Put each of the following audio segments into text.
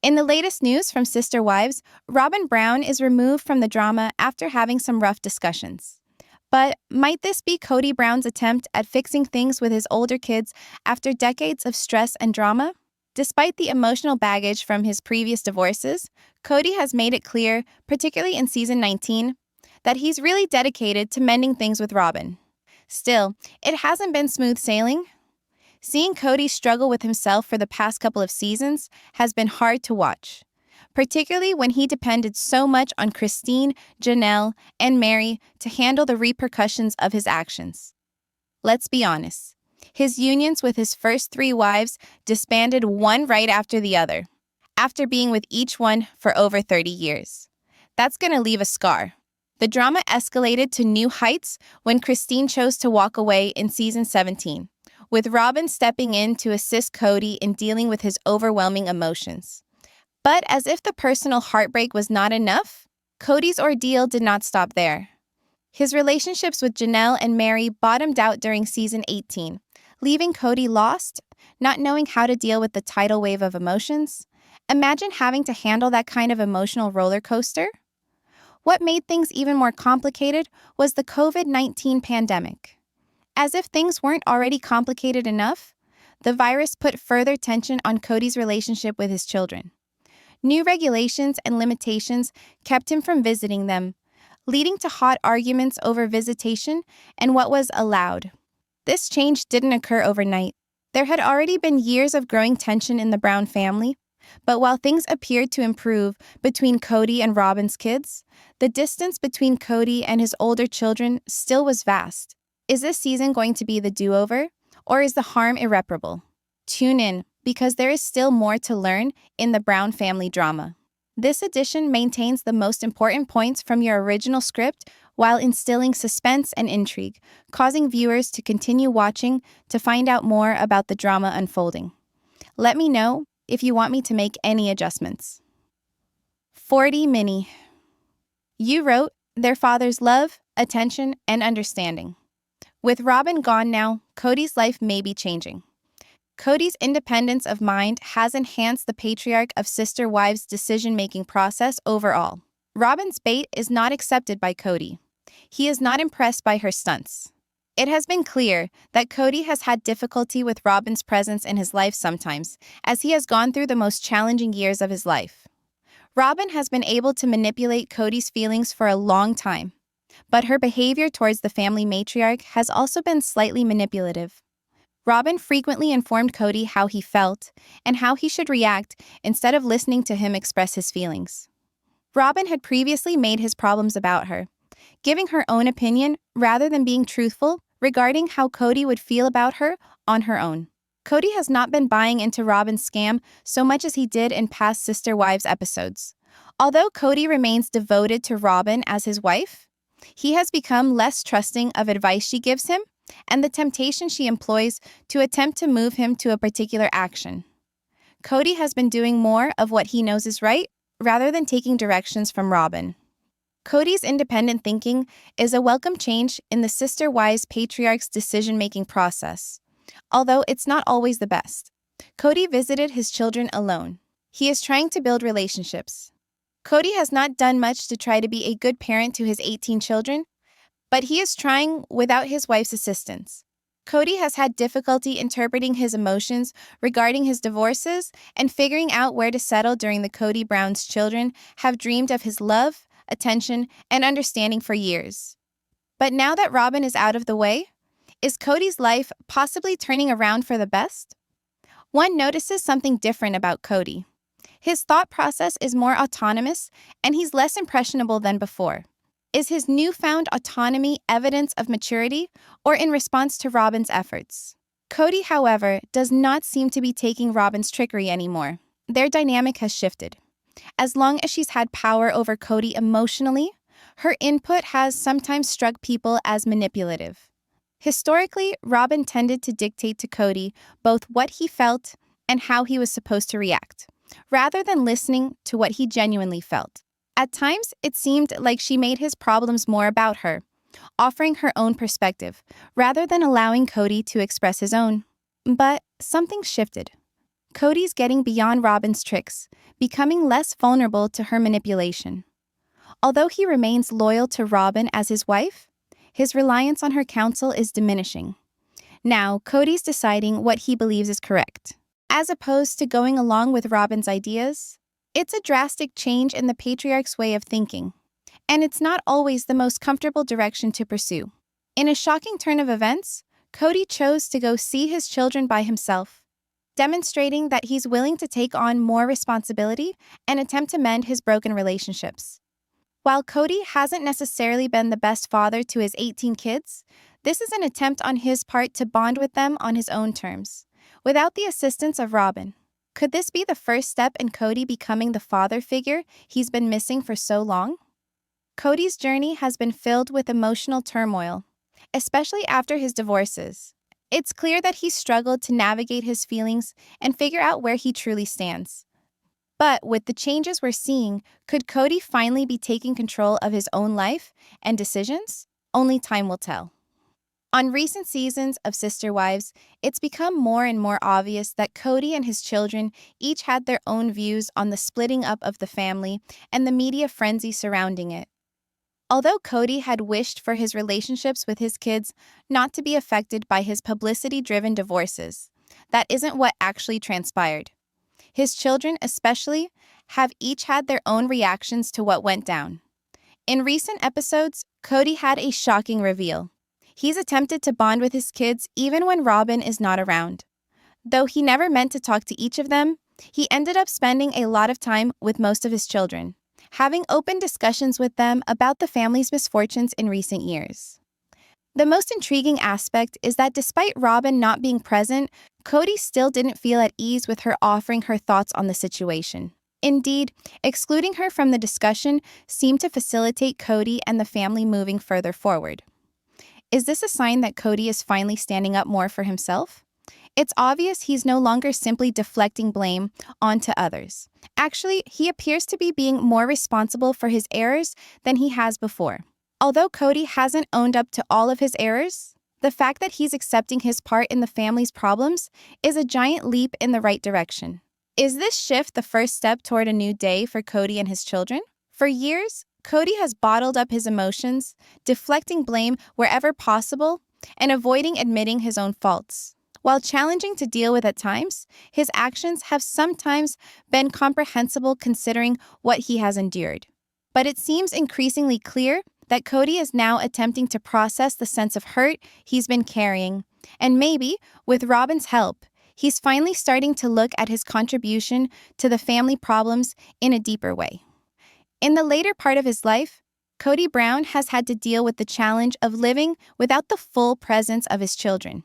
In the latest news from Sister Wives, Robyn Brown is removed from the drama after having some rough discussions. But might this be Cody Brown's attempt at fixing things with his older kids after decades of stress and drama? Despite the emotional baggage from his previous divorces, Cody has made it clear, particularly in season 19, that he's really dedicated to mending things with Robyn. Still, it hasn't been smooth sailing. Seeing Cody struggle with himself for the past couple of seasons has been hard to watch, particularly when he depended so much on Christine, Janelle, and Mary to handle the repercussions of his actions. Let's be honest. His unions with his first 3 wives disbanded one right after the other, after being with each one for over 30 years. That's gonna leave a scar. The drama escalated to new heights when Christine chose to walk away in season 17, with Robyn stepping in to assist Cody in dealing with his overwhelming emotions. But as if the personal heartbreak was not enough, Cody's ordeal did not stop there. His relationships with Janelle and Mary bottomed out during season 18, leaving Cody lost, not knowing how to deal with the tidal wave of emotions. Imagine having to handle that kind of emotional roller coaster. What made things even more complicated was the COVID-19 pandemic. As if things weren't already complicated enough, the virus put further tension on Cody's relationship with his children. New regulations and limitations kept him from visiting them, leading to hot arguments over visitation and what was allowed. This change didn't occur overnight. There had already been years of growing tension in the Brown family, but while things appeared to improve between Cody and Robyn's kids, the distance between Cody and his older children still was vast. Is this season going to be the do-over, or is the harm irreparable? Tune in, because there is still more to learn in the Brown family drama. This edition maintains the most important points from your original script while instilling suspense and intrigue, causing viewers to continue watching to find out more about the drama unfolding. Let me know if you want me to make any adjustments. 40 Mini. You wrote their father's love, attention, and understanding. With Robyn gone now, Cody's life may be changing. Cody's independence of mind has enhanced the patriarch of Sister Wives' decision-making process overall. Robyn's bait is not accepted by Cody. He is not impressed by her stunts. It has been clear that Cody has had difficulty with Robyn's presence in his life sometimes, as he has gone through the most challenging years of his life. Robyn has been able to manipulate Cody's feelings for a long time, but her behavior towards the family matriarch has also been slightly manipulative. Robyn frequently informed Cody how he felt and how he should react instead of listening to him express his feelings. Robyn had previously made his problems about her, giving her own opinion rather than being truthful regarding how Cody would feel about her on her own. Cody has not been buying into Robyn's scam so much as he did in past Sister Wives episodes. Although Cody remains devoted to Robyn as his wife, he has become less trusting of advice she gives him and the temptation she employs to attempt to move him to a particular action. Cody has been doing more of what he knows is right rather than taking directions from Robyn. Cody's independent thinking is a welcome change in the Sister Wives patriarch's decision-making process, although it's not always the best. Cody visited his children alone. He is trying to build relationships. Cody has not done much to try to be a good parent to his 18 children, but he is trying without his wife's assistance. Cody has had difficulty interpreting his emotions regarding his divorces and figuring out where to settle during the Cody Brown's children have dreamed of his love, attention, and understanding for years. But now that Robyn is out of the way, is Cody's life possibly turning around for the best? One notices something different about Cody. His thought process is more autonomous, and he's less impressionable than before. Is his newfound autonomy evidence of maturity or in response to Robyn's efforts? Cody, however, does not seem to be taking Robyn's trickery anymore. Their dynamic has shifted. As long as she's had power over Cody emotionally, her input has sometimes struck people as manipulative. Historically, Robyn tended to dictate to Cody both what he felt and how he was supposed to react, rather than listening to what he genuinely felt. At times, it seemed like she made his problems more about her, offering her own perspective, rather than allowing Cody to express his own. But something shifted. Cody's getting beyond Robyn's tricks, becoming less vulnerable to her manipulation. Although he remains loyal to Robyn as his wife, his reliance on her counsel is diminishing. Now, Cody's deciding what he believes is correct, as opposed to going along with Robyn's ideas. It's a drastic change in the patriarch's way of thinking, and it's not always the most comfortable direction to pursue. In a shocking turn of events, Cody chose to go see his children by himself, demonstrating that he's willing to take on more responsibility and attempt to mend his broken relationships. While Cody hasn't necessarily been the best father to his 18 kids, this is an attempt on his part to bond with them on his own terms, without the assistance of Robyn. Could this be the first step in Cody becoming the father figure he's been missing for so long? Cody's journey has been filled with emotional turmoil, especially after his divorces. It's clear that he struggled to navigate his feelings and figure out where he truly stands. But with the changes we're seeing, could Cody finally be taking control of his own life and decisions? Only time will tell. On recent seasons of Sister Wives, it's become more and more obvious that Cody and his children each had their own views on the splitting up of the family and the media frenzy surrounding it. Although Cody had wished for his relationships with his kids not to be affected by his publicity-driven divorces, that isn't what actually transpired. His children, especially, have each had their own reactions to what went down. In recent episodes, Cody had a shocking reveal. He's attempted to bond with his kids even when Robyn is not around. Though he never meant to talk to each of them, he ended up spending a lot of time with most of his children, having open discussions with them about the family's misfortunes in recent years. The most intriguing aspect is that despite Robyn not being present, Cody still didn't feel at ease with her offering her thoughts on the situation. Indeed, excluding her from the discussion seemed to facilitate Cody and the family moving further forward. Is this a sign that Cody is finally standing up more for himself? It's obvious he's no longer simply deflecting blame onto others. Actually, he appears to be being more responsible for his errors than he has before. Although Cody hasn't owned up to all of his errors, the fact that he's accepting his part in the family's problems is a giant leap in the right direction. Is this shift the first step toward a new day for Cody and his children? For years, Cody has bottled up his emotions, deflecting blame wherever possible, and avoiding admitting his own faults. While challenging to deal with at times, his actions have sometimes been comprehensible considering what he has endured. But it seems increasingly clear that Cody is now attempting to process the sense of hurt he's been carrying, and maybe, with Robyn's help, he's finally starting to look at his contribution to the family problems in a deeper way. In the later part of his life, Cody Brown has had to deal with the challenge of living without the full presence of his children.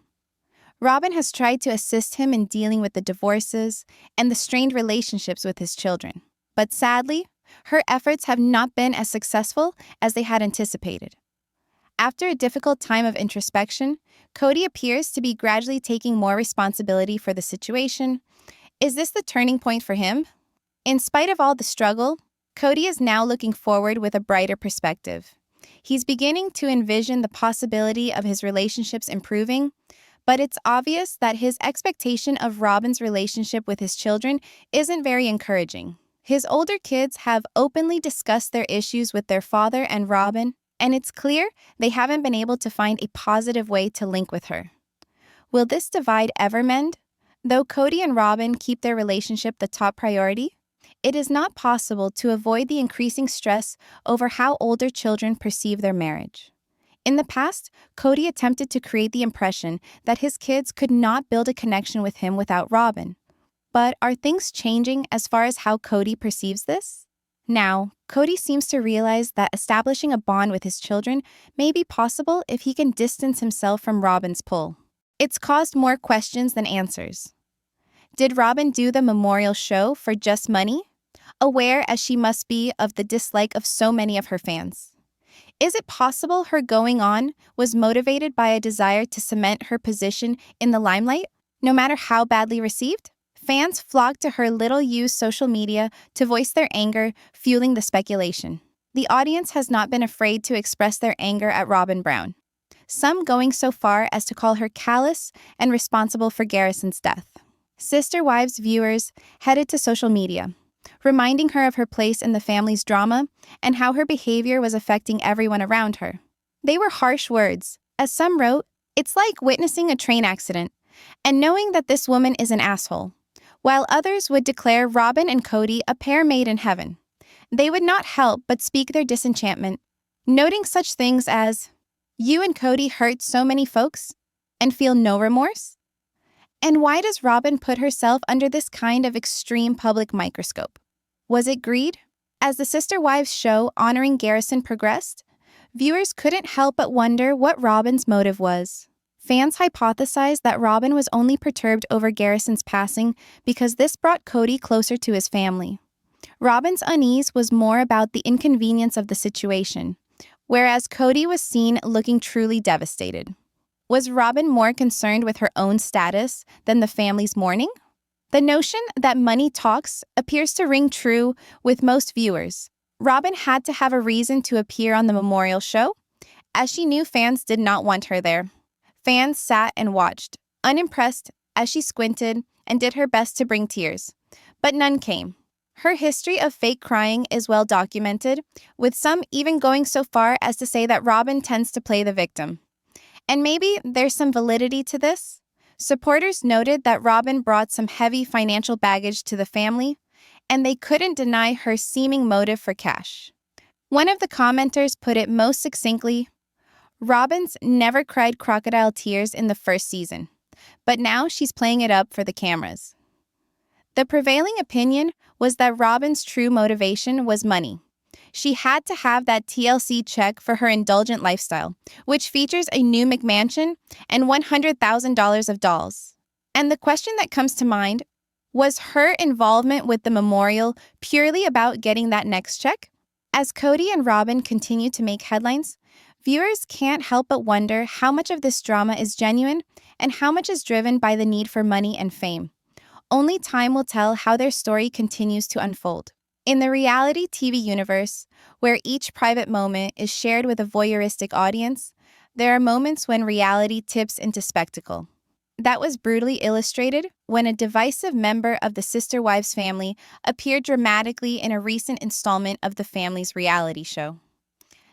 Robyn has tried to assist him in dealing with the divorces and the strained relationships with his children. But sadly, her efforts have not been as successful as they had anticipated. After a difficult time of introspection, Cody appears to be gradually taking more responsibility for the situation. Is this the turning point for him? In spite of all the struggle, Cody is now looking forward with a brighter perspective. He's beginning to envision the possibility of his relationships improving, but it's obvious that his expectation of Robyn's relationship with his children isn't very encouraging. His older kids have openly discussed their issues with their father and Robyn, and it's clear they haven't been able to find a positive way to link with her. Will this divide ever mend? Though Cody and Robyn keep their relationship the top priority, it is not possible to avoid the increasing stress over how older children perceive their marriage. In the past, Cody attempted to create the impression that his kids could not build a connection with him without Robyn. But are things changing as far as how Cody perceives this? Now, Cody seems to realize that establishing a bond with his children may be possible if he can distance himself from Robyn's pull. It's caused more questions than answers. Did Robyn do the memorial show for just money, aware as she must be of the dislike of so many of her fans? Is it possible her going on was motivated by a desire to cement her position in the limelight, no matter how badly received? Fans flocked to her little-used social media to voice their anger, fueling the speculation. The audience has not been afraid to express their anger at Robyn Brown, some going so far as to call her callous and responsible for Garrison's death. Sister Wives viewers headed to social media, reminding her of her place in the family's drama and how her behavior was affecting everyone around her. They were harsh words. As some wrote, "It's like witnessing a train accident and knowing that this woman is an asshole," while others would declare Robyn and Cody a pair made in heaven. They would not help but speak their disenchantment, noting such things as, "You and Cody hurt so many folks and feel no remorse? And why does Robyn put herself under this kind of extreme public microscope? Was it greed?" As the Sister Wives show honoring Garrison progressed, viewers couldn't help but wonder what Robyn's motive was. Fans hypothesized that Robyn was only perturbed over Garrison's passing because this brought Cody closer to his family. Robyn's unease was more about the inconvenience of the situation, whereas Cody was seen looking truly devastated. Was Robyn more concerned with her own status than the family's mourning? The notion that money talks appears to ring true with most viewers. Robyn had to have a reason to appear on the memorial show, as she knew fans did not want her there. Fans sat and watched, unimpressed, as she squinted and did her best to bring tears, but none came. Her history of fake crying is well documented, with some even going so far as to say that Robyn tends to play the victim. And maybe there's some validity to this. Supporters noted that Robyn brought some heavy financial baggage to the family, and they couldn't deny her seeming motive for cash. One of the commenters put it most succinctly, "Robyn's never cried crocodile tears in the first season, but now she's playing it up for the cameras." The prevailing opinion was that Robyn's true motivation was money. She had to have that TLC check for her indulgent lifestyle, which features a new McMansion and $100,000 of dolls. And the question that comes to mind, was her involvement with the memorial purely about getting that next check? As Cody and Robyn continue to make headlines, viewers can't help but wonder how much of this drama is genuine and how much is driven by the need for money and fame. Only time will tell how their story continues to unfold. In the reality TV universe, where each private moment is shared with a voyeuristic audience, there are moments when reality tips into spectacle. That was brutally illustrated when a divisive member of the Sister Wives family appeared dramatically in a recent installment of the family's reality show.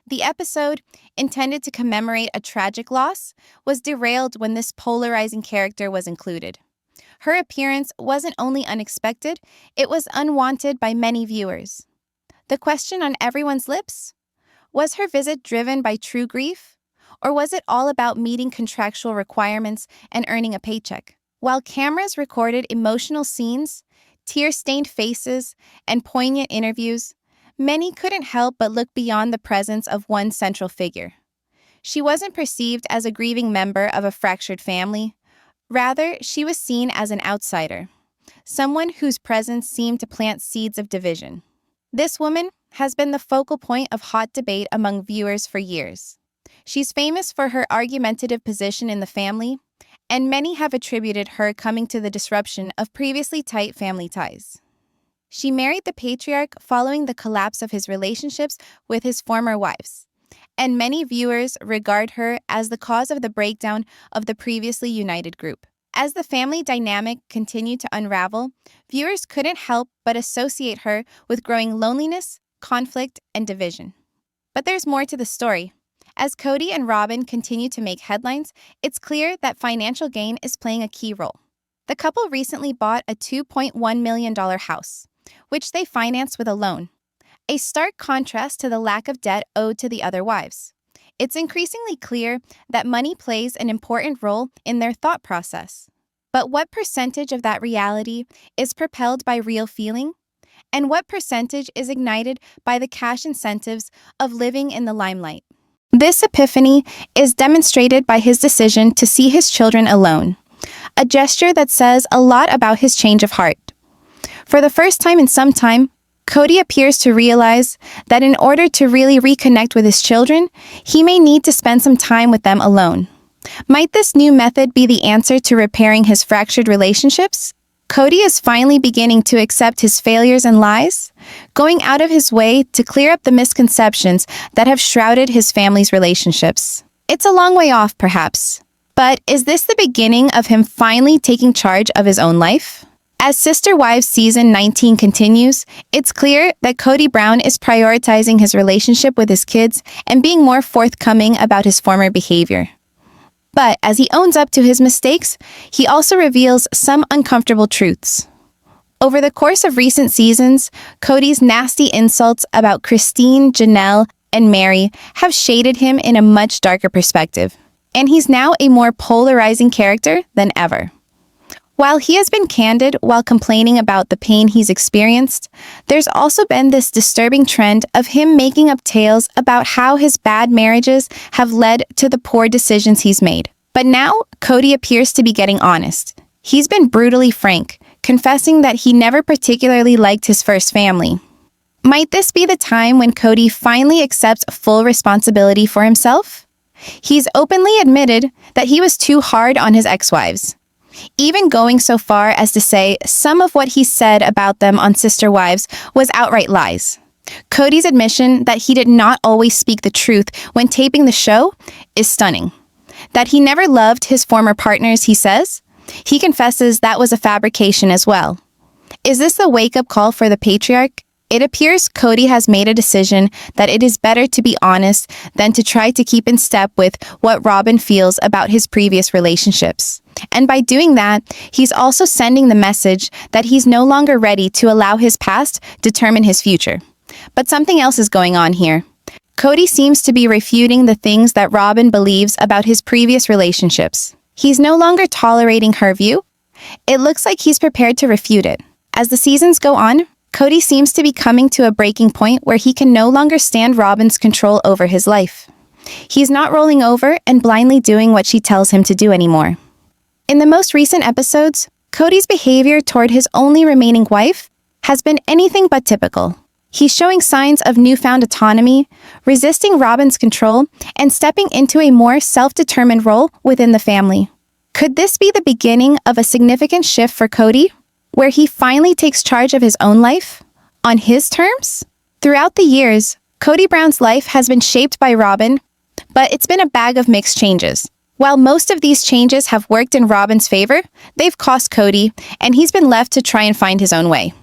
The episode, intended to commemorate a tragic loss, was derailed when this polarizing character was included. Her appearance wasn't only unexpected, it was unwanted by many viewers. The question on everyone's lips? Was her visit driven by true grief? Or was it all about meeting contractual requirements and earning a paycheck? While cameras recorded emotional scenes, tear-stained faces, and poignant interviews, many couldn't help but look beyond the presence of one central figure. She wasn't perceived as a grieving member of a fractured family. Rather, she was seen as an outsider, someone whose presence seemed to plant seeds of division. This woman has been the focal point of hot debate among viewers for years. She's famous for her argumentative position in the family, and many have attributed her coming to the disruption of previously tight family ties. She married the patriarch following the collapse of his relationships with his former wives, and many viewers regard her as the cause of the breakdown of the previously united group. As the family dynamic continued to unravel, viewers couldn't help but associate her with growing loneliness, conflict, and division. But there's more to the story. As Cody and Robyn continue to make headlines, it's clear that financial gain is playing a key role. The couple recently bought a $2.1 million house, which they financed with a loan. A stark contrast to the lack of debt owed to the other wives. It's increasingly clear that money plays an important role in their thought process. But what percentage of that reality is propelled by real feeling? And what percentage is ignited by the cash incentives of living in the limelight? This epiphany is demonstrated by his decision to see his children alone, a gesture that says a lot about his change of heart. For the first time in some time, Cody appears to realize that in order to really reconnect with his children, he may need to spend some time with them alone. Might this new method be the answer to repairing his fractured relationships? Cody is finally beginning to accept his failures and lies, going out of his way to clear up the misconceptions that have shrouded his family's relationships. It's a long way off, perhaps, But is this the beginning of him finally taking charge of his own life? As Sister Wives season 19 continues, it's clear that Cody Brown is prioritizing his relationship with his kids and being more forthcoming about his former behavior. But as he owns up to his mistakes, he also reveals some uncomfortable truths. Over the course of recent seasons, Cody's nasty insults about Christine, Janelle, and Mary have shaded him in a much darker perspective, and he's now a more polarizing character than ever. While he has been candid while complaining about the pain he's experienced, there's also been this disturbing trend of him making up tales about how his bad marriages have led to the poor decisions he's made. But now, Cody appears to be getting honest. He's been brutally frank, confessing that he never particularly liked his first family. Might this be the time when Cody finally accepts full responsibility for himself? He's openly admitted that he was too hard on his ex-wives, even going so far as to say some of what he said about them on Sister Wives was outright lies. Cody's admission that he did not always speak the truth when taping the show is stunning. That he never loved his former partners, he says. He confesses that was a fabrication as well. Is this the wake-up call for the patriarch? It appears Cody has made a decision that it is better to be honest than to try to keep in step with what Robyn feels about his previous relationships. And by doing that, he's also sending the message that he's no longer ready to allow his past determine his future. But something else is going on here. Cody seems to be refuting the things that Robyn believes about his previous relationships. He's no longer tolerating her view. It looks like he's prepared to refute it. As the seasons go on, Cody seems to be coming to a breaking point where he can no longer stand Robyn's control over his life. He's not rolling over and blindly doing what she tells him to do anymore. In the most recent episodes, Cody's behavior toward his only remaining wife has been anything but typical. He's showing signs of newfound autonomy, resisting Robyn's control, and stepping into a more self-determined role within the family. Could this be the beginning of a significant shift for Cody, where he finally takes charge of his own life on his terms? Throughout the years, Cody Brown's life has been shaped by Robyn, but it's been a bag of mixed changes. While most of these changes have worked in Robyn's favor, they've cost Cody, and he's been left to try and find his own way.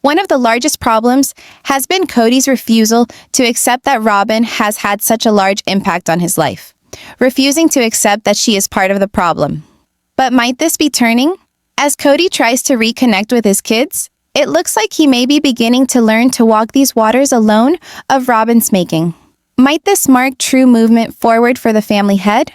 One of the largest problems has been Cody's refusal to accept that Robyn has had such a large impact on his life, refusing to accept that she is part of the problem. But might this be turning? As Cody tries to reconnect with his kids, it looks like he may be beginning to learn to walk these waters alone of Robyn's making. Might this mark true movement forward for the family head?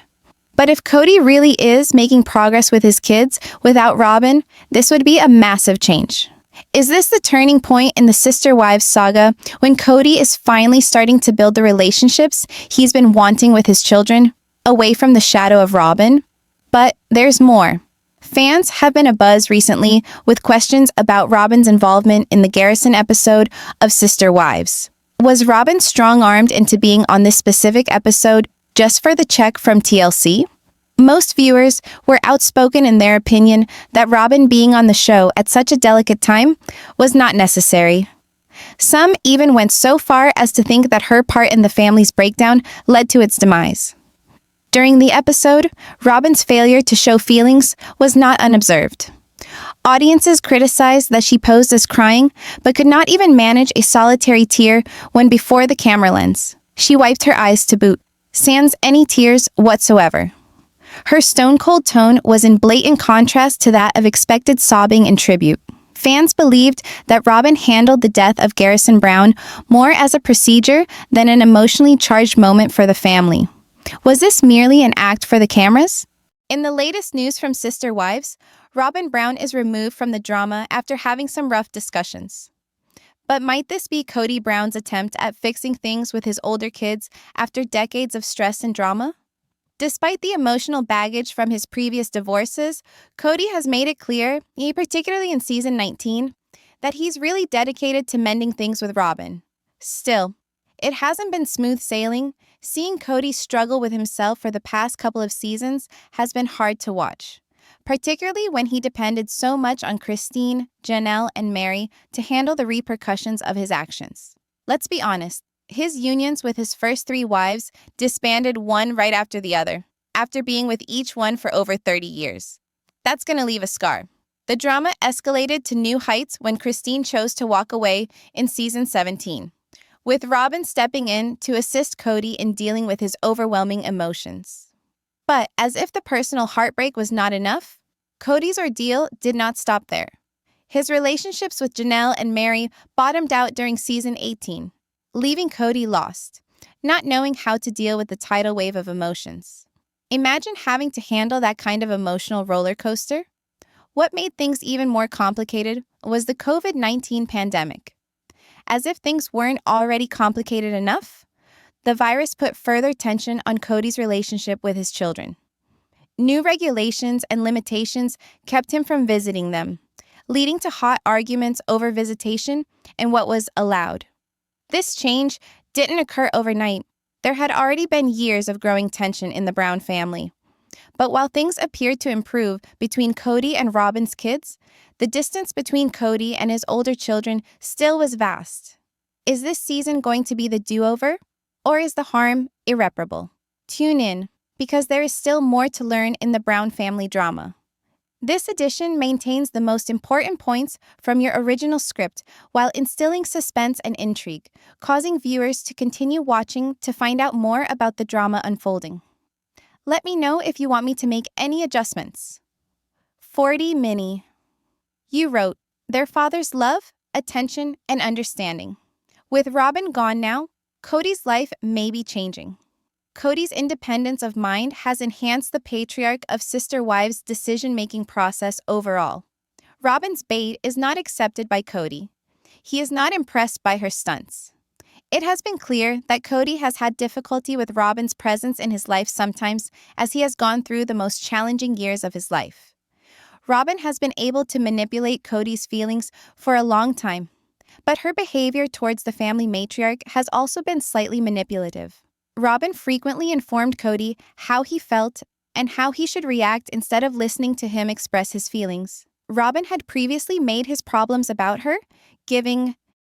But if Cody really is making progress with his kids without Robyn, this would be a massive change. Is this the turning point in the Sister Wives saga when Cody is finally starting to build the relationships he's been wanting with his children, away from the shadow of Robyn? But there's more. Fans have been abuzz recently with questions about Robyn's involvement in the Garrison episode of Sister Wives. Was Robyn strong-armed into being on this specific episode just for the check from TLC? Most viewers were outspoken in their opinion that Robyn being on the show at such a delicate time was not necessary. Some even went so far as to think that her part in the family's breakdown led to its demise. During the episode, Robyn's failure to show feelings was not unobserved. Audiences criticized that she posed as crying, but could not even manage a solitary tear when before the camera lens. She wiped her eyes to boot, sans any tears whatsoever. Her stone-cold tone was in blatant contrast to that of expected sobbing in tribute. Fans believed that Robyn handled the death of Garrison Brown more as a procedure than an emotionally charged moment for the family. Was this merely an act for the cameras? In the latest news from Sister Wives, Robyn Brown is removed from the drama after having some rough discussions. But might this be Cody Brown's attempt at fixing things with his older kids after decades of stress and drama? Despite the emotional baggage from his previous divorces, Cody has made it clear, particularly in season 19, that he's really dedicated to mending things with Robyn. Still, it hasn't been smooth sailing. Seeing Cody struggle with himself for the past couple of seasons has been hard to watch, particularly when he depended so much on Christine, Janelle, and Mary to handle the repercussions of his actions. Let's be honest. His unions with his first 3 wives disbanded one right after the other. after being with each one for over 30 years. That's going to leave a scar. The drama escalated to new heights when Christine chose to walk away in season 17, with Robyn stepping in to assist Cody in dealing with his overwhelming emotions. But as if the personal heartbreak was not enough, Cody's ordeal did not stop there. His relationships with Janelle and Mary bottomed out during season 18, leaving Cody lost, not knowing how to deal with the tidal wave of emotions. Imagine having to handle that kind of emotional roller coaster. What made things even more complicated was the COVID-19 pandemic. As if things weren't already complicated enough, the virus put further tension on Cody's relationship with his children. New regulations and limitations kept him from visiting them, leading to hot arguments over visitation and what was allowed. This change didn't occur overnight. There had already been years of growing tension in the Brown family. But while things appeared to improve between Cody and Robyn's kids, the distance between Cody and his older children still was vast. Is this season going to be the do-over, or is the harm irreparable? Tune in, because there is still more to learn in the Brown family drama. This edition maintains the most important points from your original script while instilling suspense and intrigue, causing viewers to continue watching to find out more about the drama unfolding. Let me know if you want me to make any adjustments. 40 Mini. You wrote, their father's love, attention, and understanding. With Robyn gone now, Cody's life may be changing. Cody's independence of mind has enhanced the patriarch of Sister Wives' decision-making process overall. Robyn's bait is not accepted by Cody. He is not impressed by her stunts. It has been clear that Cody has had difficulty with Robyn's presence in his life sometimes as he has gone through the most challenging years of his life. Robyn has been able to manipulate Cody's feelings for a long time, but her behavior towards the family matriarch has also been slightly manipulative. Robyn frequently informed Cody how he felt and how he should react instead of listening to him express his feelings. Robyn had previously made his problems about her, giving